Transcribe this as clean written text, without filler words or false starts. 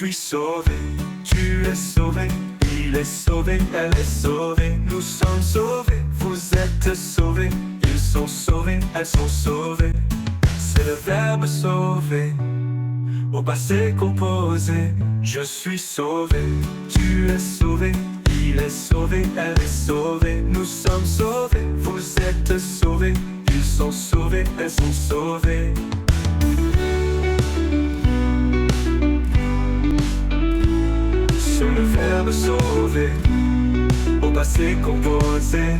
suis sauvé, tu es sauvé, il est sauvé, elle est sauvée, nous sommes sauvés, vous êtes sauvés, ils sont sauvés, elles sont sauvées. C'est le verbe sauver, au passé composé. Je suis sauvé, tu es sauvé, il est sauvé, elle est sauvée, nous sommes sauvés, vous êtes sauvés, ils sont sauvés, elles sont sauvées. C'est le verbe sauver, au passé composé.